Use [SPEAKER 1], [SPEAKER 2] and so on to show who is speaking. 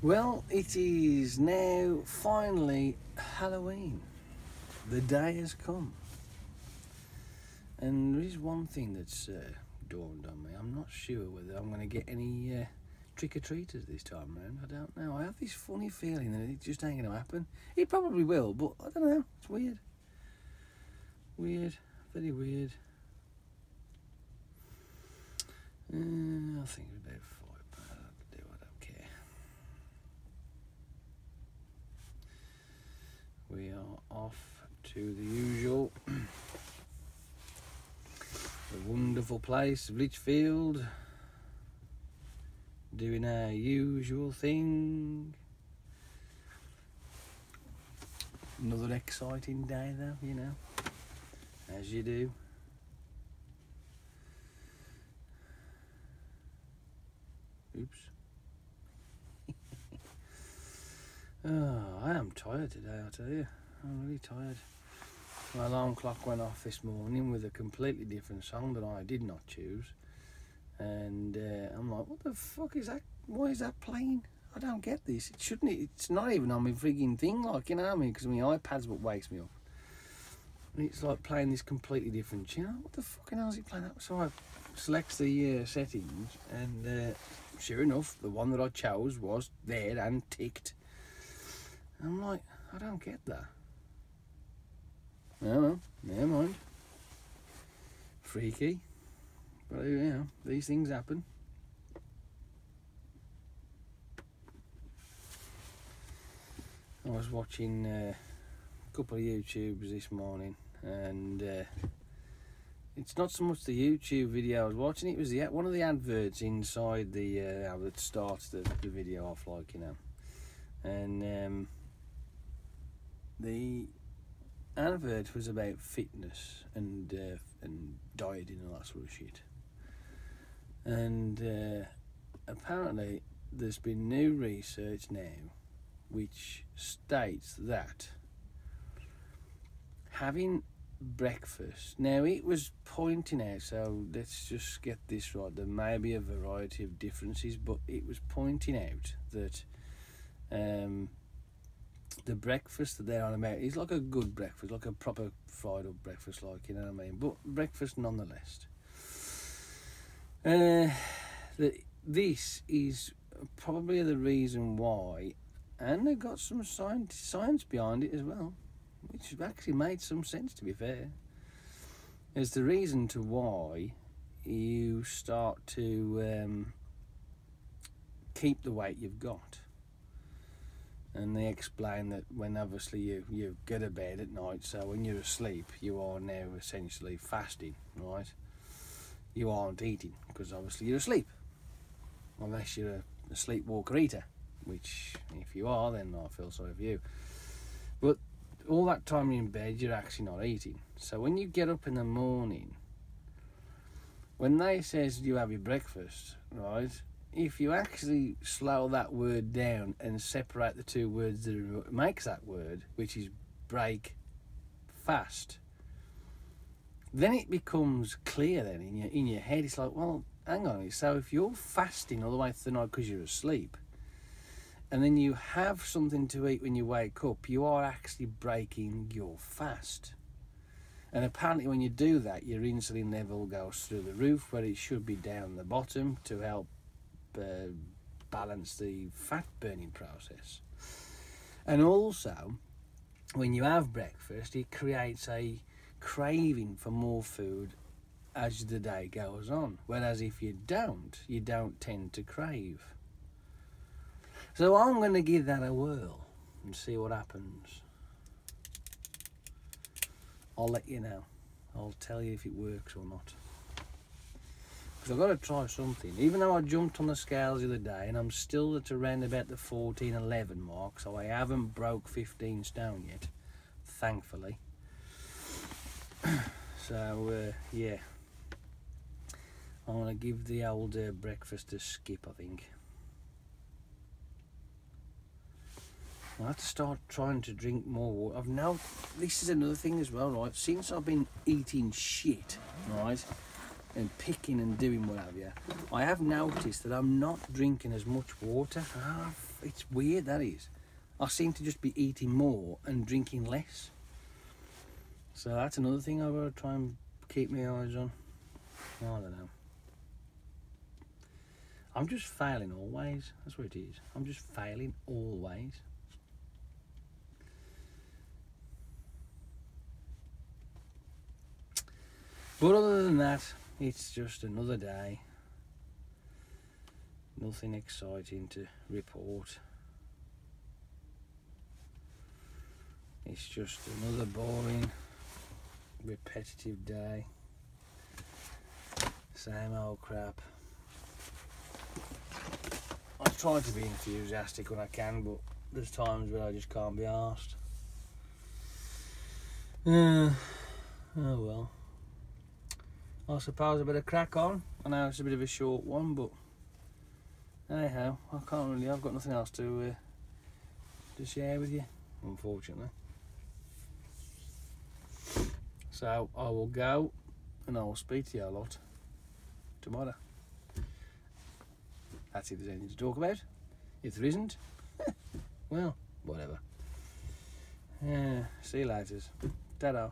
[SPEAKER 1] Well, it is now finally Halloween. The day has come. And there is one thing that's dawned on me. I'm not sure whether I'm going to get any trick-or-treaters this time round. I don't know. I have this funny feeling that it just ain't going to happen. It probably will, but I don't know. It's weird. Weird. Very weird. I think it's about £5. I'll do. I don't care. We are off to the usual. The wonderful place of Lichfield. Doing our usual thing. Another exciting day though, you know. As you do. Oops. Oh, I am tired today, I tell you. I'm really tired. My alarm clock went off this morning with a completely different song that I did not choose. And I'm like, what the fuck is that? Why is that playing? I don't get this. It shouldn't. It's not even on my frigging thing, like, you know what I mean? Because my iPad's what wakes me up. And it's like playing this completely different tune. What the fucking hell is it playing? So I select the settings, and sure enough, the one that I chose was there and ticked. And I'm like, I don't get that. No, never mind. Freaky. But, you know, these things happen. I was watching a couple of YouTubers this morning, and it's not so much the YouTube video I was watching, it was one of the adverts inside the that starts the video off, like, you know. And the advert was about fitness and dieting and all that sort of shit. And apparently there's been new research now which states that having breakfast, now it was pointing out, so let's just get this right, there may be a variety of differences, but it was pointing out that the breakfast that they're on about is like a good breakfast, like a proper fried up breakfast, like, you know what I mean, but breakfast nonetheless. This is probably the reason why, and they've got some science behind it as well, which actually made some sense, to be fair. It's the reason to why you start to keep the weight you've got. And they explain that when obviously you go to bed at night, so when you're asleep, you are now essentially fasting, right? You aren't eating, because obviously you're asleep. Unless you're a sleepwalker eater, which if you are, then I feel sorry for you. But all that time you're in bed, you're actually not eating. So when you get up in the morning, when they says you have your breakfast, right, if you actually slow that word down and separate the two words that makes that word, which is break, fast, then it becomes clear then in your head. It's like, well, hang on, so if you're fasting all the way through the night because you're asleep, and then you have something to eat when you wake up, you are actually breaking your fast. And apparently when you do that, your insulin level goes through the roof, where it should be down the bottom to help balance the fat burning process. And also, when you have breakfast, it creates a craving for more food as the day goes on, whereas if you don't tend to crave. So I'm going to give that a whirl and see what happens. I'll let you know. I'll tell you if it works or not. Because I've got to try something. Even though I jumped on the scales the other day, and I'm still at around about the 14-11 mark, so I haven't broke 15 stone yet, thankfully. So, yeah. I'm going to give the old breakfast a skip, I think. I have to start trying to drink more water. I've now, this is another thing as well, right? Since I've been eating shit, right, and picking and doing what have you, I have noticed that I'm not drinking as much water. Ah, It's weird, that is. I seem to just be eating more and drinking less. So that's another thing I've got to try and keep my eyes on. I don't know. I'm just failing always. That's what it is. I'm just failing always. But other than that, it's just another day. Nothing exciting to report. It's just another boring, repetitive day. Same old crap. I try to be enthusiastic when I can, but there's times where I just can't be arsed. Oh well. I suppose I better crack on. I know it's a bit of a short one, but anyhow, I've got nothing else to share with you, unfortunately. So I will go, and I will speak to you a lot tomorrow. That's if there's anything to talk about. If there isn't, well, whatever. See you later. Ta-da.